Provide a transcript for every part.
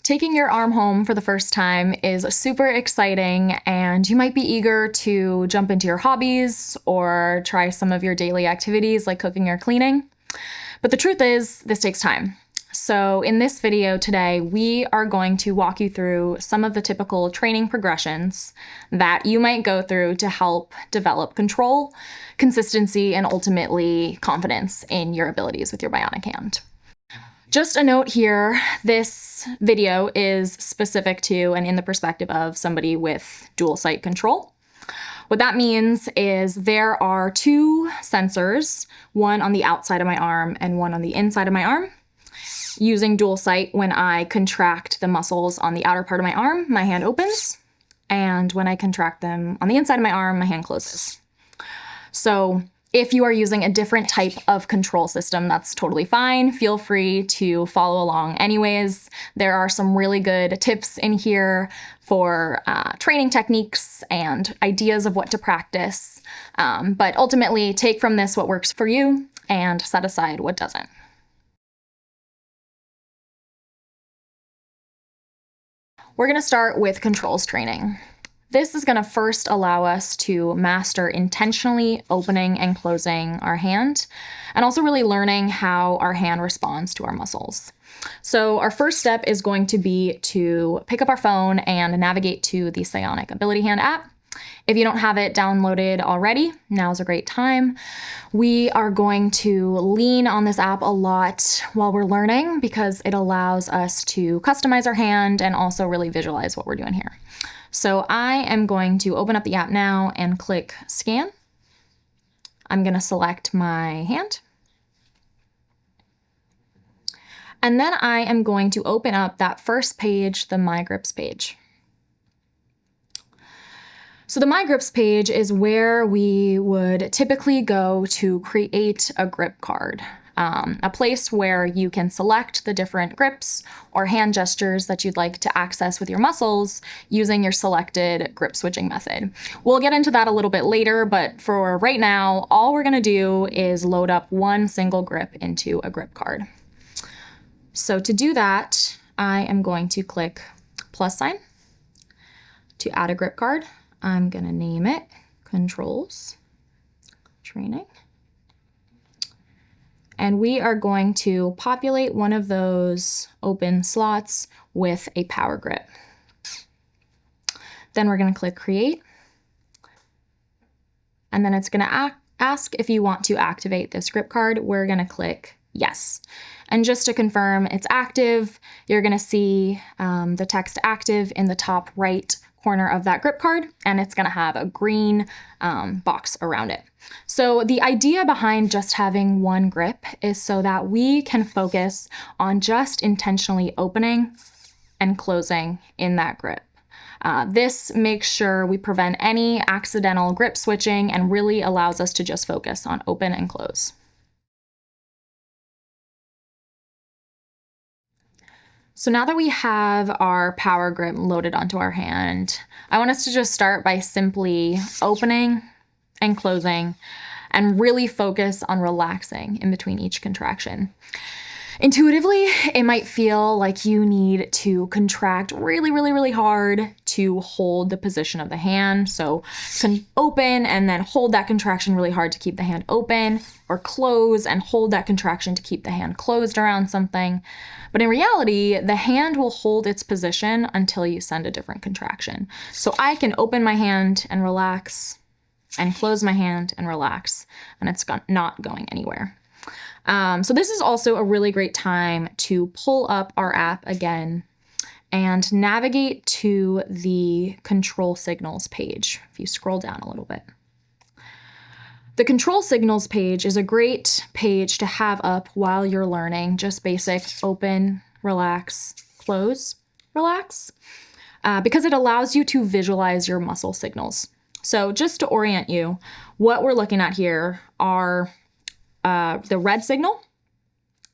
Taking your arm home for the first time is super exciting, and you might be eager to jump into your hobbies or try some of your daily activities like cooking or cleaning. But the truth is, this takes time. So in this video today, we are going to walk you through some of the typical training progressions that you might go through to help develop control, consistency, and ultimately confidence in your abilities with your bionic hand. Just a note here, this video is specific to and in the perspective of somebody with dual site control. What that means is there are two sensors, one on the outside of my arm and one on the inside of my arm. Using dual site, when I contract the muscles on the outer part of my arm, my hand opens, and when I contract them on the inside of my arm, my hand closes. So if you are using a different type of control system, that's totally fine. Feel free to follow along anyways. There are some really good tips in here for training techniques and ideas of what to practice. But ultimately, take from this what works for you and set aside what doesn't. We're going to start with controls training. This is going to first allow us to master intentionally opening and closing our hand, and also really learning how our hand responds to our muscles. So our first step is going to be to pick up our phone and navigate to the Bionic Ability Hand app. If you don't have it downloaded already, now's a great time. We are going to lean on this app a lot while we're learning because it allows us to customize our hand and also really visualize what we're doing here. So I am going to open up the app now and click scan. I'm going to select my hand. And then I am going to open up that first page, the My Grips page. So the My Grips page is where we would typically go to create a grip card. A place where you can select the different grips or hand gestures that you'd like to access with your muscles using your selected grip switching method. We'll get into that a little bit later, but for right now, all we're gonna do is load up one single grip into a grip card. So to do that, I am going to click plus sign to add a grip card. I'm gonna name it Controls Training. And we are going to populate one of those open slots with a power grip. Then we're going to click Create. And then it's going to ask if you want to activate this grip card. We're going to click Yes. And just to confirm it's active, you're going to see the text active in the top right corner of that grip card, and it's going to have a green box around it. So the idea behind just having one grip is so that we can focus on just intentionally opening and closing in that grip. This makes sure we prevent any accidental grip switching and really allows us to just focus on open and close. So now that we have our power grip loaded onto our hand, I want us to just start by simply opening and closing and really focus on relaxing in between each contraction. Intuitively, it might feel like you need to contract really hard to hold the position of the hand. So open and then hold that contraction really hard to keep the hand open, or close and hold that contraction to keep the hand closed around something. But in reality, the hand will hold its position until you send a different contraction. So I can open my hand and relax and close my hand and relax, and it's not going anywhere. So this is also a really great time to pull up our app again and navigate to the control signals page. If you scroll down a little bit. The control signals page is a great page to have up while you're learning just basic open, relax, close, relax, because it allows you to visualize your muscle signals. So just to orient you, what we're looking at here are the red signal,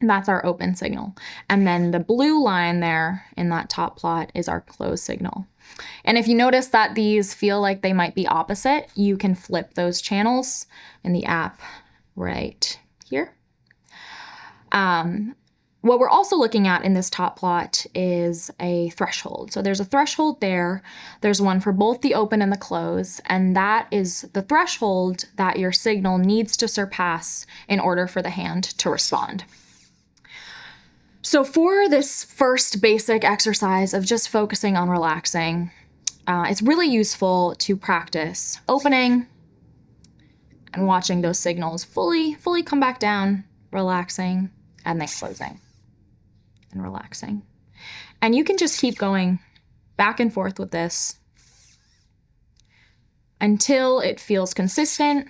that's our open signal. And then the blue line there in that top plot is our close signal. And if you notice that these feel like they might be opposite, you can flip those channels in the app right here. What we're also looking at in this top plot is a threshold. So there's a threshold there. There's one for both the open and the close, and that is the threshold that your signal needs to surpass in order for the hand to respond. So for this first basic exercise of just focusing on relaxing, it's really useful to practice opening and watching those signals fully come back down, relaxing, and then closing and relaxing. And you can just keep going back and forth with this until it feels consistent.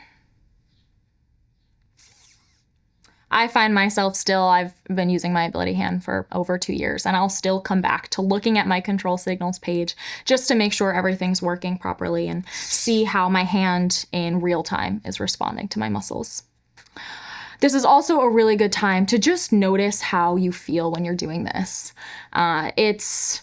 I find myself I've been using my Ability Hand for over 2 years, and I'll still come back to looking at my control signals page just to make sure everything's working properly and see how my hand in real time is responding to my muscles. This is also a really good time to just notice how you feel when you're doing this. It's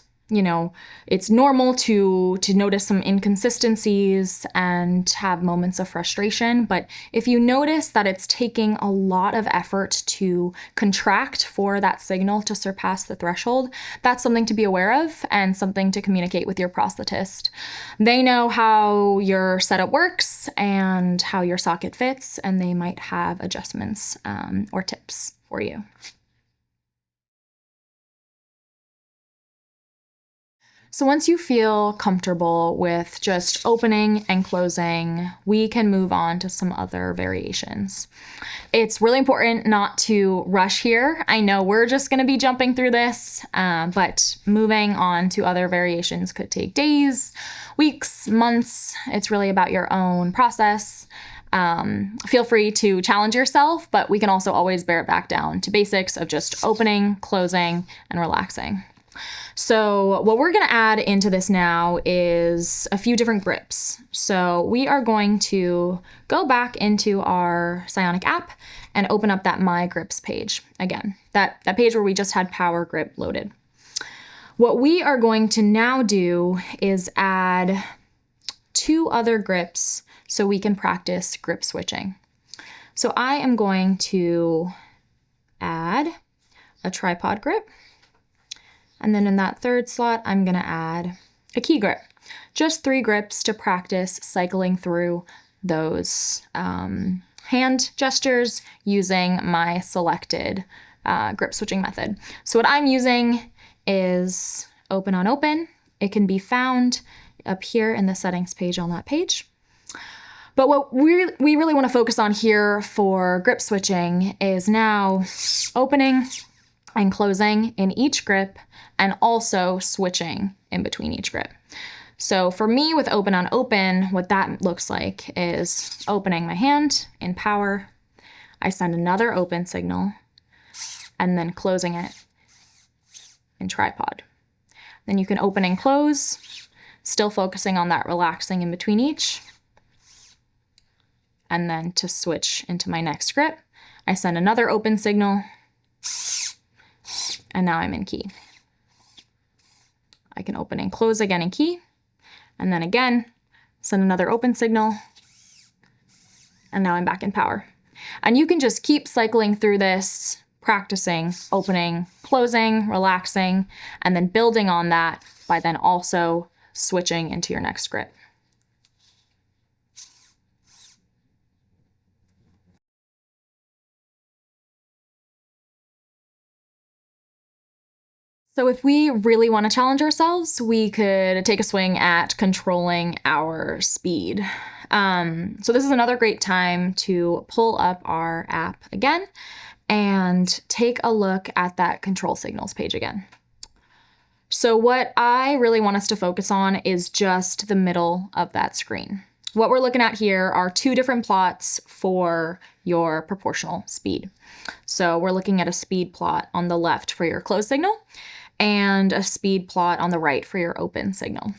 normal to notice some inconsistencies and have moments of frustration, but if you notice that it's taking a lot of effort to contract for that signal to surpass the threshold, that's something to be aware of and something to communicate with your prosthetist. They know how your setup works and how your socket fits, and they might have adjustments or tips for you. So once you feel comfortable with just opening and closing, we can move on to some other variations. It's really important not to rush here. I know we're just going to be jumping through this, but moving on to other variations could take days, weeks, months. It's really about your own process. Feel free to challenge yourself, but we can also always bear it back down to basics of just opening, closing, and relaxing. So what we're going to add into this now is a few different grips. So we are going to go back into our PSYONIC app and open up that My Grips page. Again, that page where we just had Power Grip loaded. What we are going to now do is add 2 other grips so we can practice grip switching. So I am going to add a tripod grip. And then in that third slot, I'm going to add a key grip. Just 3 grips to practice cycling through those hand gestures using my selected grip switching method. So what I'm using is open on open. It can be found up here in the settings page on that page. But what we really want to focus on here for grip switching is now opening and closing in each grip and also switching in between each grip. So for me with open on open, what that looks like is opening my hand in power. I send another open signal and then closing it in tripod. Then you can open and close, still focusing on that relaxing in between each. And then to switch into my next grip, I send another open signal, and now I'm in key. I can open and close again in key, and then again, send another open signal, and now I'm back in power. And you can just keep cycling through this, practicing opening, closing, relaxing, and then building on that by then also switching into your next grip. So if we really want to challenge ourselves, we could take a swing at controlling our speed. So this is another great time to pull up our app again and take a look at that control signals page again. So what I really want us to focus on is just the middle of that screen. What we're looking at here are 2 different plots for your proportional speed. So we're looking at a speed plot on the left for your close signal and a speed plot on the right for your open signal.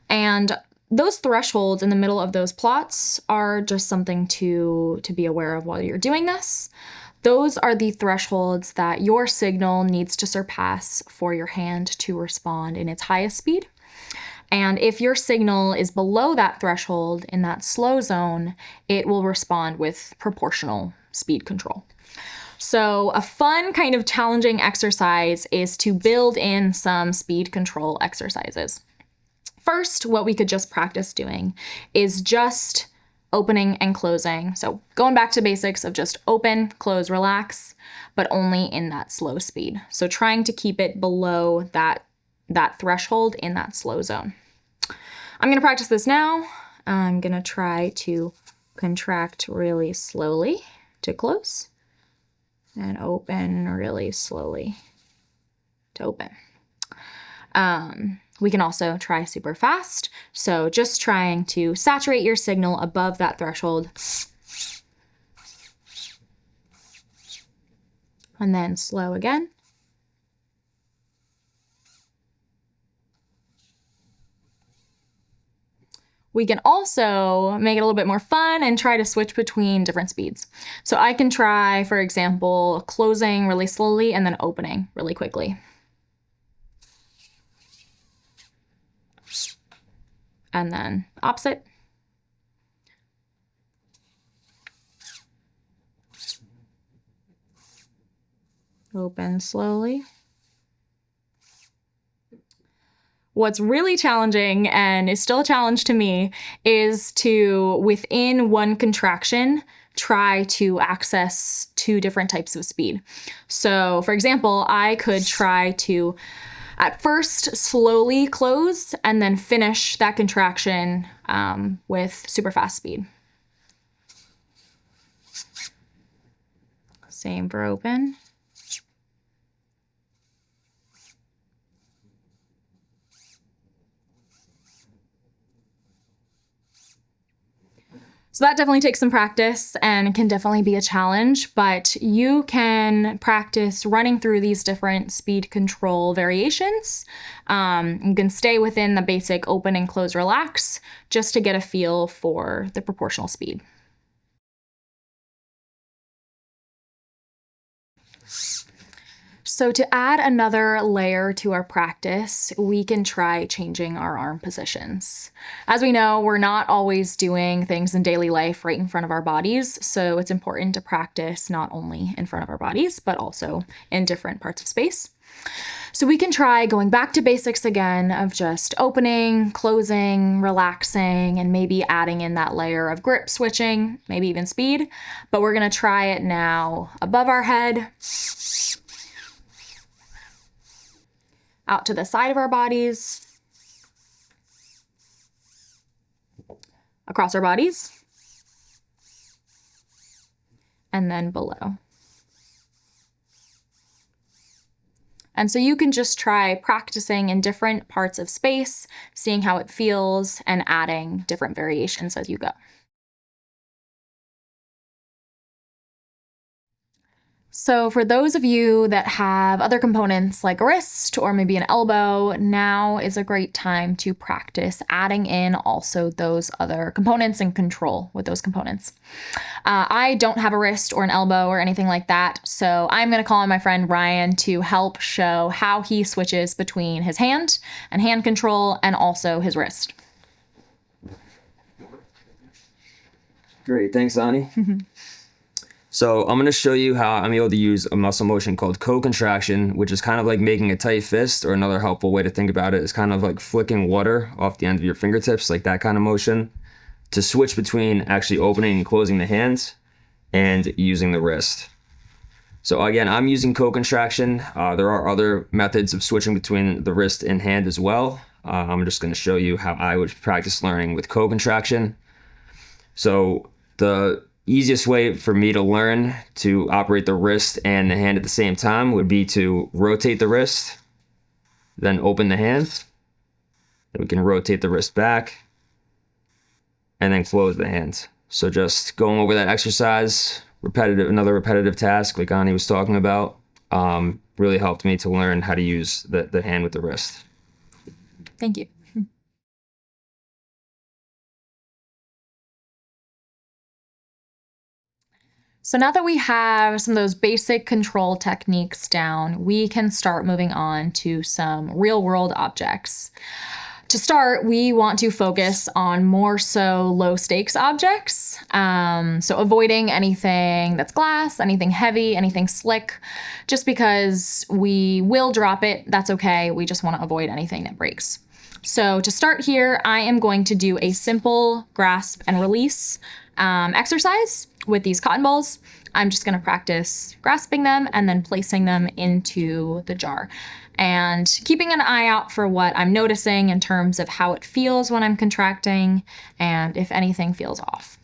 And those thresholds in the middle of those plots are just something to be aware of while you're doing this. Those are the thresholds that your signal needs to surpass for your hand to respond in its highest speed. And if your signal is below that threshold in that slow zone, it will respond with proportional speed control. So a fun kind of challenging exercise is to build in some speed control exercises. First, what we could just practice doing is just opening and closing. So going back to basics of just open, close, relax, but only in that slow speed. So trying to keep it below that threshold in that slow zone. I'm going to practice this now. I'm going to try to contract really slowly to close and open really slowly to open. We can also try super fast. So just trying to saturate your signal above that threshold. And then slow again. We can also make it a little bit more fun and try to switch between different speeds. So I can try, for example, closing really slowly and then opening really quickly. And then opposite. Open slowly. What's really challenging, and is still a challenge to me, is to, within one contraction, try to access two different types of speed. So, for example, I could try to, at first, slowly close and then finish that contraction with super fast speed. Same for open. So that definitely takes some practice and can definitely be a challenge, but you can practice running through these different speed control variations. You can stay within the basic open and close relax just to get a feel for the proportional speed. So to add another layer to our practice, we can try changing our arm positions. As we know, we're not always doing things in daily life right in front of our bodies, so it's important to practice not only in front of our bodies, but also in different parts of space. So we can try going back to basics again of just opening, closing, relaxing, and maybe adding in that layer of grip switching, maybe even speed, but we're gonna try it now above our head, out to the side of our bodies, across our bodies, and then below. And so you can just try practicing in different parts of space, seeing how it feels, and adding different variations as you go. So for those of you that have other components like a wrist or maybe an elbow, now is a great time to practice adding in also those other components and control with those components. I don't have a wrist or an elbow or anything like that, so I'm going to call on my friend Ryan to help show how he switches between his hand and hand control and also his wrist. Great, thanks, Ani. So I'm going to show you how I'm able to use a muscle motion called co-contraction, which is kind of like making a tight fist, or another helpful way to think about it is kind of like flicking water off the end of your fingertips, like that kind of motion, to switch between actually opening and closing the hands and using the wrist. So again, I'm using co-contraction. There are other methods of switching between the wrist and hand as well. I'm just going to show you how I would practice learning with co-contraction. So the easiest way for me to learn to operate the wrist and the hand at the same time would be to rotate the wrist, then open the hand. Then we can rotate the wrist back and then close the hand. So just going over that exercise, another repetitive task like Ani was talking about, really helped me to learn how to use the hand with the wrist. Thank you. So now that we have some of those basic control techniques down, we can start moving on to some real-world objects. to start, we want to focus on more so low stakes objects. So avoiding anything that's glass, anything heavy, anything slick, just because we will drop it, that's okay. We just want to avoid anything that breaks. So to start here, I am going to do a simple grasp and release exercise with these cotton balls. I'm just going to practice grasping them and then placing them into the jar and keeping an eye out for what I'm noticing in terms of how it feels when I'm contracting and if anything feels off.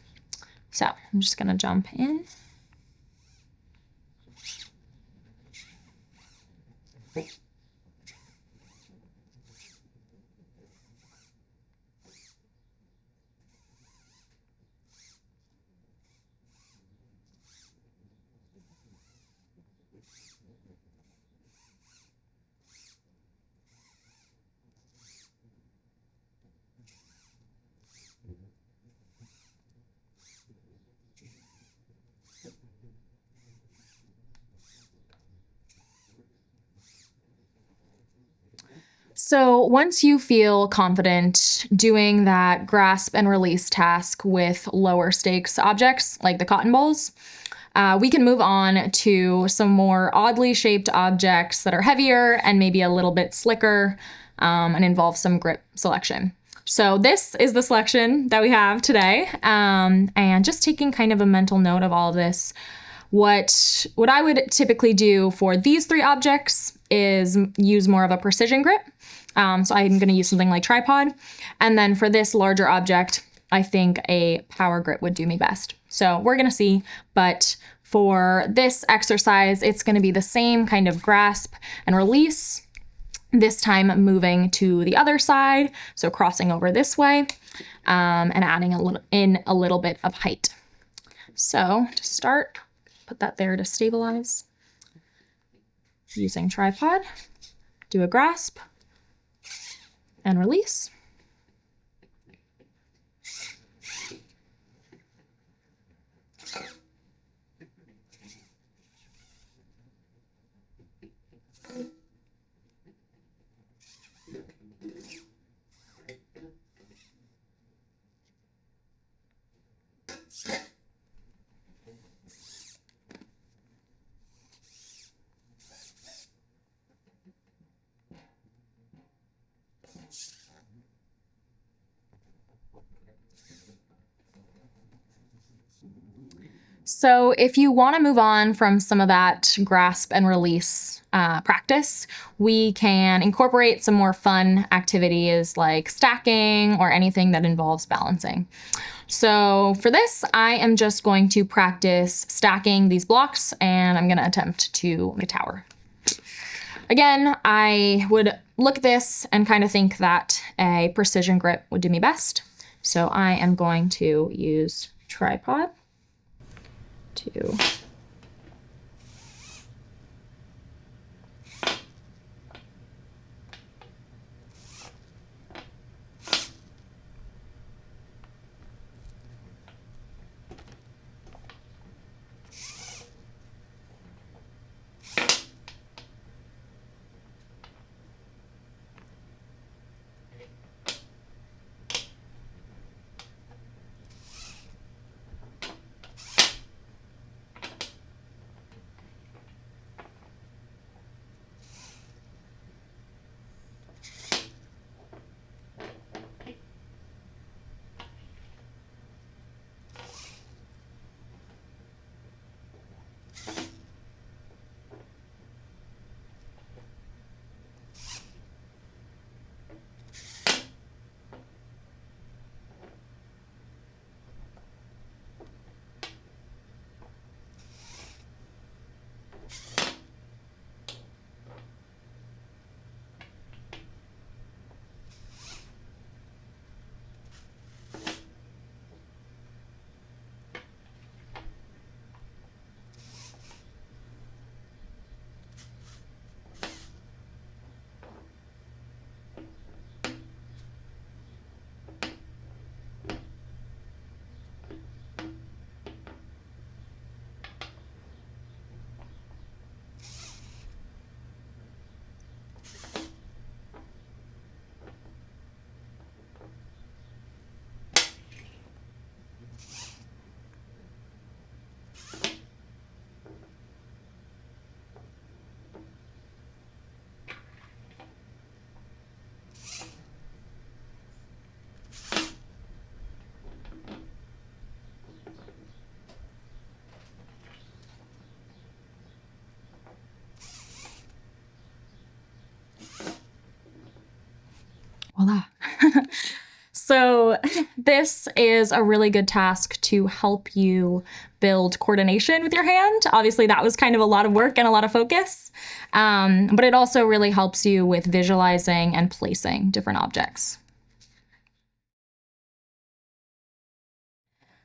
So I'm just going to jump in. So once you feel confident doing that grasp and release task with lower stakes objects like the cotton balls, we can move on to some more oddly shaped objects that are heavier and maybe a little bit slicker and involve some grip selection. So this is the selection that we have today. And just taking kind of a mental note of all of this, what I would typically do for these three objects is use more of a precision grip. So I'm going to use something like tripod. And then for this larger object, I think a power grip would do me best. So we're going to see, but for this exercise, it's going to be the same kind of grasp and release, this time moving to the other side. So crossing over this way, and adding a little bit of height. So to start, put that there to stabilize. Using tripod, do a grasp and release. So if you want to move on from some of that grasp and release practice, we can incorporate some more fun activities like stacking or anything that involves balancing. So for this, I am just going to practice stacking these blocks and I'm going to attempt to make a tower. Again, I would look at this and kind of think that a precision grip would do me best. So I am going to use tripod to Voila. So this is a really good task to help you build coordination with your hand. Obviously, that was kind of a lot of work and a lot of focus, but it also really helps you with visualizing and placing different objects.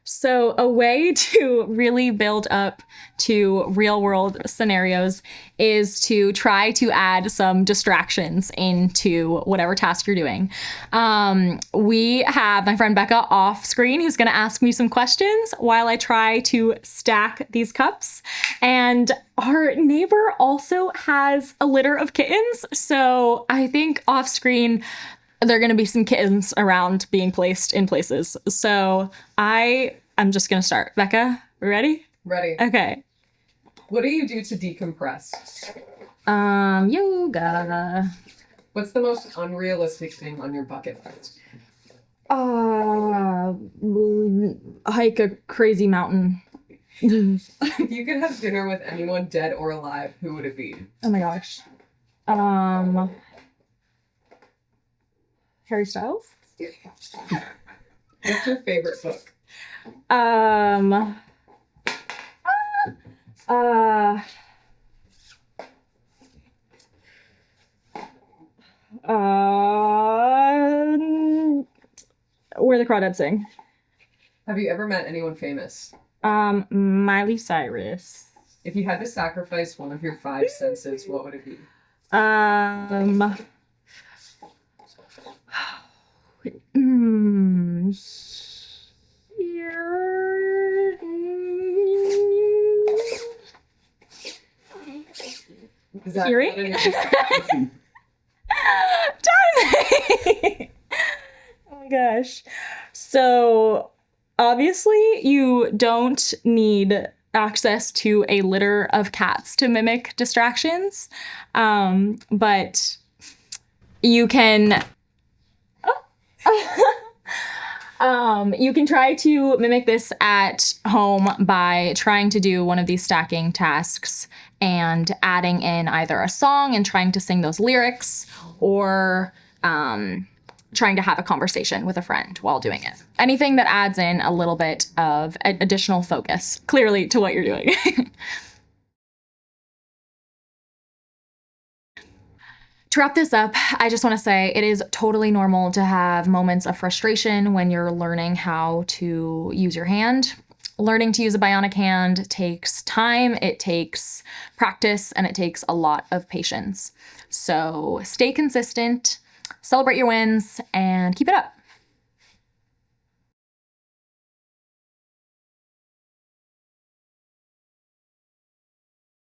So a way to really build up to real world scenarios is to try to add some distractions into whatever task you're doing. We have my friend Becca off screen who's going to ask me some questions while I try to stack these cups. And our neighbor also has a litter of kittens. So I think off screen, there are going to be some kittens around being placed in places. So I'm just going to start. Becca, we ready? Ready. Okay. What do you do to decompress? Yoga. What's the most unrealistic thing on your bucket list? Hike a crazy mountain. If you could have dinner with anyone dead or alive, who would it be? Oh my gosh. Harry Styles? What's your favorite book? Where the Crawdads Sing. Have you ever met anyone famous? Miley Cyrus. If you had to sacrifice one of your 5 senses, what would it be? Is that Hearing? Oh my gosh. So obviously you don't need access to a litter of cats to mimic distractions. But you can you can try to mimic this at home by trying to do one of these stacking tasks and adding in either a song and trying to sing those lyrics, or trying to have a conversation with a friend while doing it. Anything that adds in a little bit of additional focus, clearly, to what you're doing. To wrap this up, I just want to say it is totally normal to have moments of frustration when you're learning how to use your hand. Learning to use a bionic hand takes time, it takes practice, and it takes a lot of patience. So stay consistent, celebrate your wins, and keep it up.